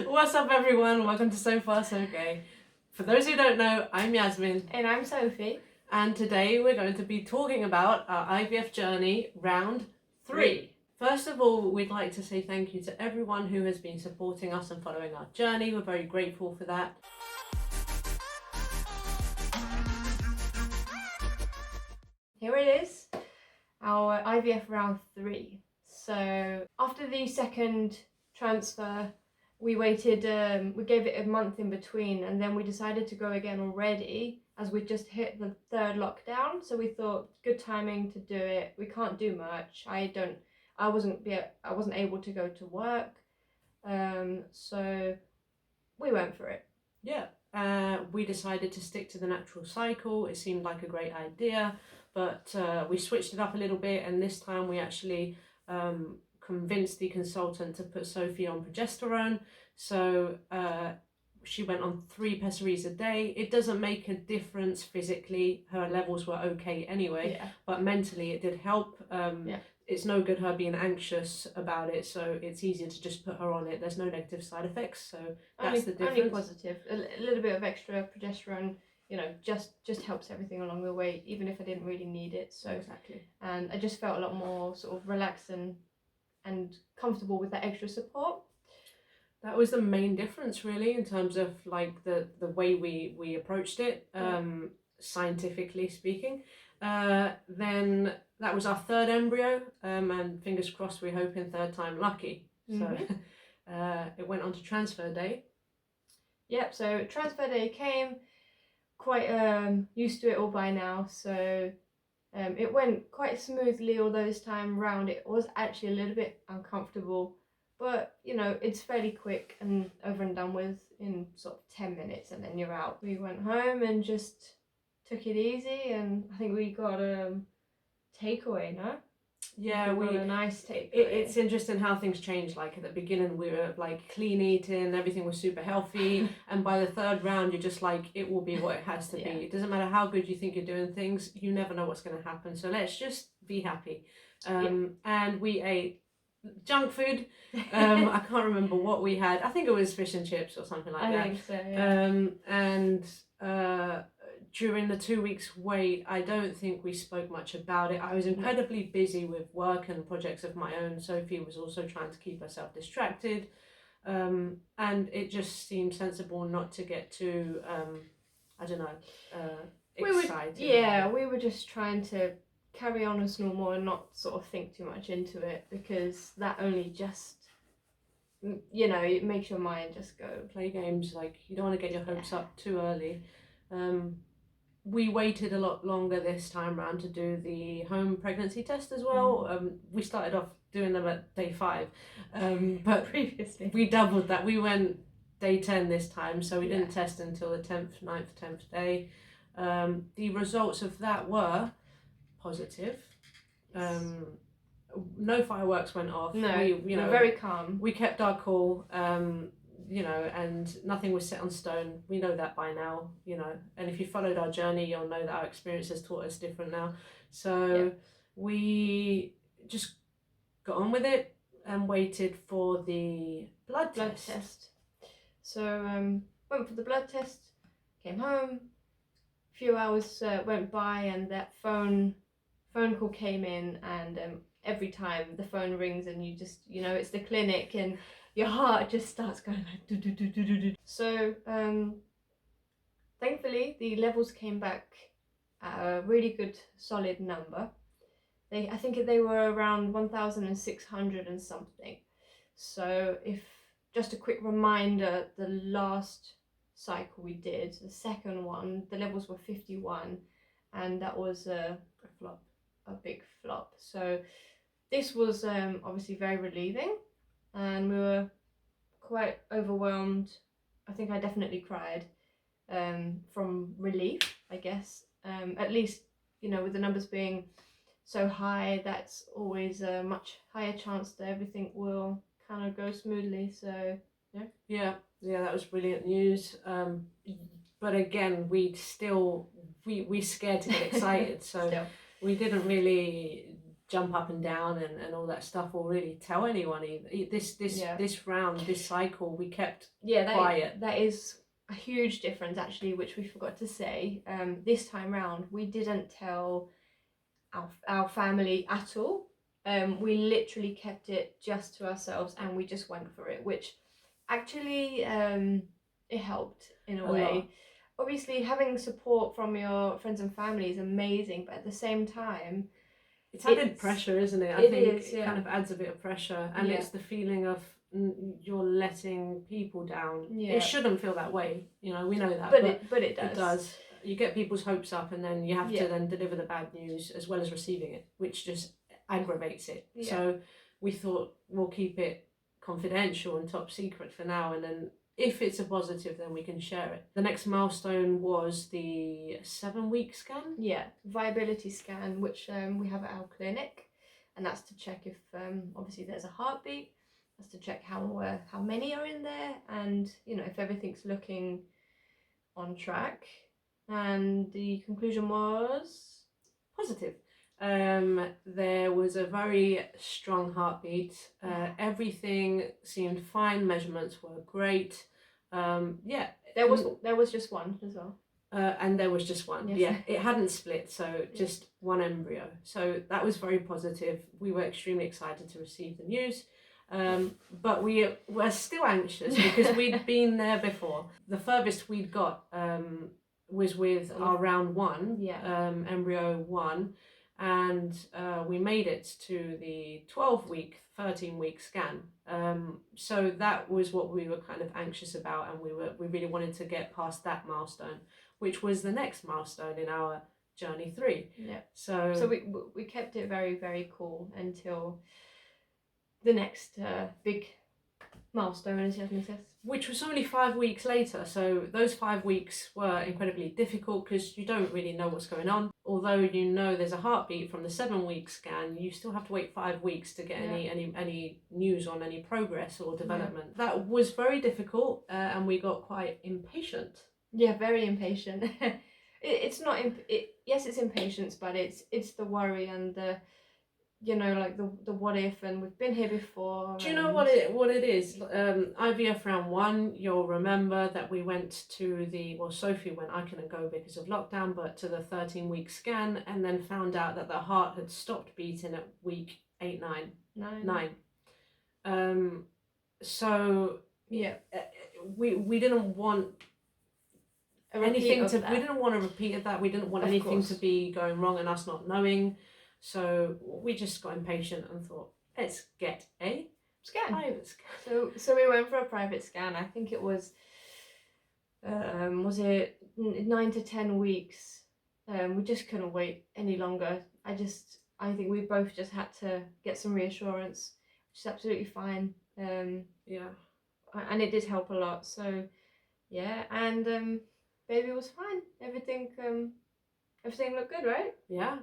What's up, everyone? Welcome to So Far So Gay. For those who don't know, I'm Yasmin. And I'm Sophie. And today we're going to be talking about our IVF journey, round 3. First of all, we'd like to say thank you to everyone who has been supporting us and following our journey. We're very grateful for that. Here it is, our IVF round 3. So after the second transfer, we waited, we gave it a month in between, and then we decided to go again already as we just hit the 3rd lockdown. So we thought, good timing to do it. We can't do much. I wasn't able to go to work, so we went for it. Yeah, we decided to stick to the natural cycle. It seemed like a great idea, but we switched it up a little bit, and this time we actually convinced the consultant to put Sophie on progesterone. So she went on 3 pessaries a day. It doesn't make a difference physically. Her levels were okay anyway, but mentally it did help. It's no good her being anxious about it, so it's easier to just put her on it. There's no negative side effects, so that's the difference. Only positive. A little bit of extra progesterone, you know, just helps everything along the way, even if I didn't really need it. So exactly. And I just felt a lot more sort of relaxed and comfortable with that extra support. That was the main difference, really, in terms of like the way we approached it, scientifically speaking. Then that was our 3rd embryo, and fingers crossed, we're hoping 3rd time lucky. So it went on to transfer day. Yep, so transfer day came, quite used to it all by now, so it went quite smoothly, although this time round it was actually a little bit uncomfortable, but you know, it's fairly quick and over and done with in sort of 10 minutes, and then you're out. We went home and just took it easy, and I think we got a takeaway, no? Yeah, we got a nice takeaway. It's interesting how things change. Like at the beginning we were like clean eating, everything was super healthy, and by the 3rd round you're just like, it will be what it has to be. It doesn't matter how good you think you're doing things, you never know what's going to happen, so let's just be happy. And we ate junk food. I can't remember what we had. I think it was fish and chips or something like that. I think so, yeah. And during the 2 weeks wait, I don't think we spoke much about it. I was incredibly busy with work and projects of my own. Sophie was also trying to keep herself distracted, and it just seemed sensible not to get too I don't know, excited. We were just trying to carry on as normal and not sort of think too much into it, because that only just, you know, it makes your mind just go. Play games, like you don't want to get your hopes up too early. We waited a lot longer this time round to do the home pregnancy test as well. We started off doing them at day 5, but previously we doubled that. We went day 10 this time, so we didn't test until the 9th, 10th day. The results of that were positive. No fireworks went off. No, we were very calm. We kept our cool. You know, and nothing was set on stone. We know that by now, you know, and if you followed our journey, you'll know that our experience has taught us different now. So we just got on with it and waited for the blood test. So went for the blood test, came home, a few hours went by, and that phone call came in, and every time the phone rings and you just, you know, it's the clinic, and your heart just starts going like do do do do do do. So thankfully the levels came back at a really good solid number. I think they were around 1,600 and something. So if just a quick reminder, the last cycle we did, the 2nd one, the levels were 51, and that was a big flop. So this was obviously very relieving, and we were quite overwhelmed. I think I definitely cried from relief, I guess. At least, you know, with the numbers being so high, that's always a much higher chance that everything will kind of go smoothly. So yeah, that was brilliant news. But again, we scared to get excited, so we didn't really jump up and down and all that stuff or really tell anyone either. This round, this cycle, we kept quiet. That is a huge difference actually, which we forgot to say. This time round, we didn't tell our family at all. We literally kept it just to ourselves, and we just went for it, which actually it helped in a way. Lot. Obviously, having support from your friends and family is amazing, but at the same time, it's added pressure, isn't it? I think it kind of adds a bit of pressure, and it's the feeling of you're letting people down. It shouldn't feel that way, you know. We know that, but it does. It does. You get people's hopes up, and then you have to then deliver the bad news as well as receiving it, which just aggravates it. So we thought we'll keep it confidential and top secret for now, and then if it's a positive, then we can share it. The next milestone was the 7-week scan. Yeah, viability scan, which we have at our clinic, and that's to check if obviously there's a heartbeat. That's to check how many are in there, and you know, if everything's looking on track. And the conclusion was positive. There was a very strong heartbeat. Everything seemed fine. Measurements were great. There was just one as well. And there was just one. Yes. Yeah, it hadn't split, so just one embryo. So that was very positive. We were extremely excited to receive the news. But we were still anxious because we'd been there before. The furthest we'd got was with our round 1, embryo 1. And we made it to the 12-week, 13-week scan. So that was what we were kind of anxious about, and we really wanted to get past that milestone, which was the next milestone in our journey 3. Yeah. So we kept it very, very cool until the next big milestone, as Jasmine says. Which was only 5 weeks later, so those 5 weeks were incredibly difficult because you don't really know what's going on. Although you know there's a heartbeat from the 7-week scan, you still have to wait 5 weeks to get any news on any progress or development. Yeah. That was very difficult, and we got quite impatient. Yeah, very impatient. It's not. Yes, it's impatience, but it's the worry and the. You know, like the what if, and we've been here before. Do you know what it is? IVF round 1, you'll remember that we went to Sophie went, I couldn't go because of lockdown, but to the 13-week scan, and then found out that the heart had stopped beating at week 8, 9. So yeah, we didn't want anything to. We didn't want a repeat of that. We didn't want anything to be going wrong and us not knowing. So we just got impatient and thought, let's get a private scan. So we went for a private scan. I think it was it 9 to 10 weeks. We just couldn't wait any longer. I think we both just had to get some reassurance, which is absolutely fine. And it did help a lot. So yeah, and baby was fine. Everything looked good, right? Yeah.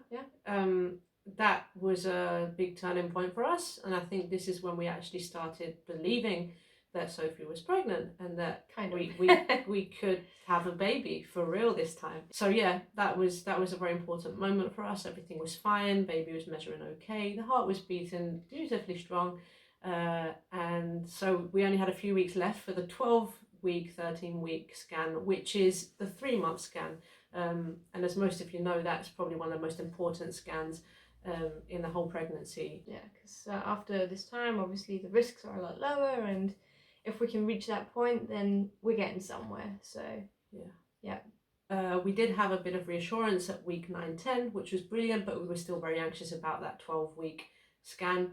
That was a big turning point for us, and I think this is when we actually started believing that Sophie was pregnant and that we could have a baby for real this time. So yeah, that was a very important moment for us. Everything was fine. Baby was measuring okay. The heart was beating beautifully strong, and so we only had a few weeks left for the 12-week, 13-week scan, which is the 3-month scan. And as most of you know, that's probably one of the most important scans in the whole pregnancy. Yeah, because after this time, obviously the risks are a lot lower, and if we can reach that point, then we're getting somewhere. So we did have a bit of reassurance at week 9, 10, which was brilliant, but we were still very anxious about that 12-week scan.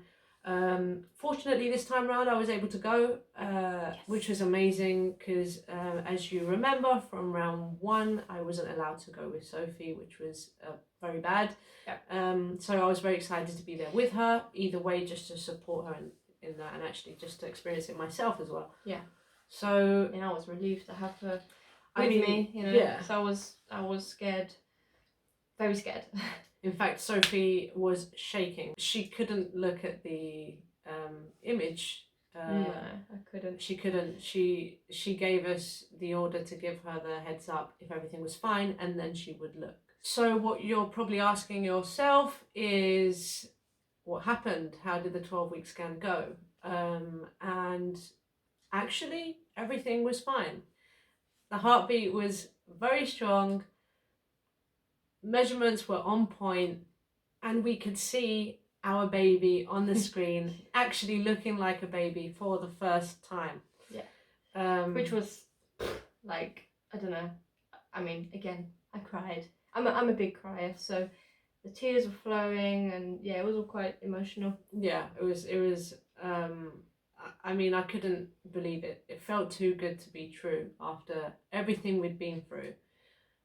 Fortunately this time around I was able to go, which was amazing because as you remember from round 1 I wasn't allowed to go with Sophie, which was very bad. So I was very excited to be there with her, either way, just to support her in that, and actually just to experience it myself as well. So I was relieved to have her with me, you know. So I was scared, very scared. In fact, Sophie was shaking. She couldn't look at the image. No, I couldn't. She couldn't. She gave us the order to give her the heads up if everything was fine, and then she would look. So what you're probably asking yourself is, what happened? How did the 12-week scan go? And actually, everything was fine. The heartbeat was very strong, measurements were on point, and we could see our baby on the screen actually looking like a baby for the first time. Yeah. Which was like, I don't know. I mean, again, I cried. I'm a big crier, so the tears were flowing, and yeah, it was all quite emotional. Yeah, it was. I mean, I couldn't believe it. It felt too good to be true after everything we'd been through.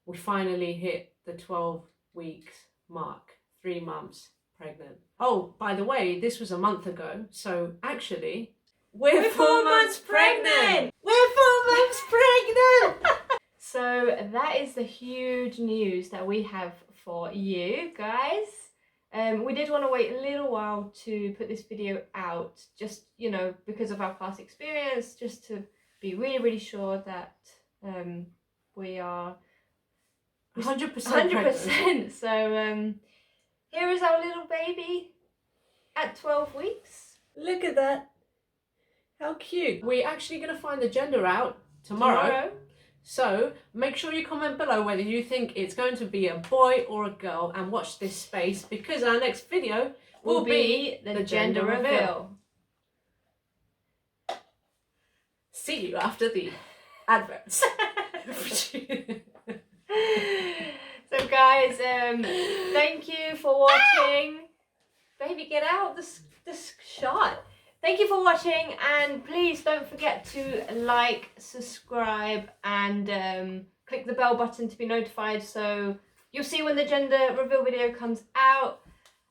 We finally hit the 12 weeks mark, 3 months pregnant. Oh, by the way, this was a month ago, so actually, we're 4 months pregnant! We're 4 months pregnant! So that is the huge news that we have for you guys. We did want to wait a little while to put this video out, just, you know, because of our past experience, just to be really, really sure that we are 100%. 100%. So here is our little baby at 12 weeks. Look at that. How cute. We're actually going to find the gender out tomorrow. So make sure you comment below whether you think it's going to be a boy or a girl, and watch this space because our next video will be the gender reveal. See you after the adverts. So guys, thank you for watching. Baby, get out this shot. Thank you for watching, and please don't forget to like, subscribe, and click the bell button to be notified, so you'll see when the gender reveal video comes out.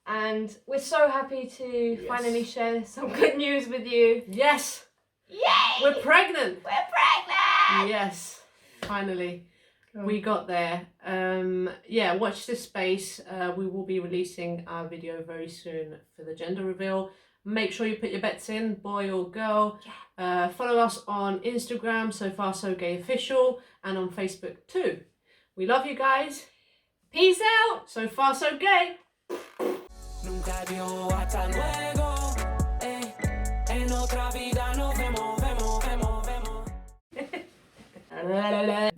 And we're so happy to finally share some good news with you. Yes! Yay! We're pregnant! We're pregnant! Yes, finally. Cool. We got there. Yeah, watch this space. We will be releasing our video very soon for the gender reveal. Make sure you put your bets in, boy or girl. Yeah. Follow us on Instagram, So Far So Gay Official, and on Facebook too. We love you guys. Peace out. So Far So Gay. Nunca digo hasta luego. En otra vida nos vemos, vemos, vemos, vemos.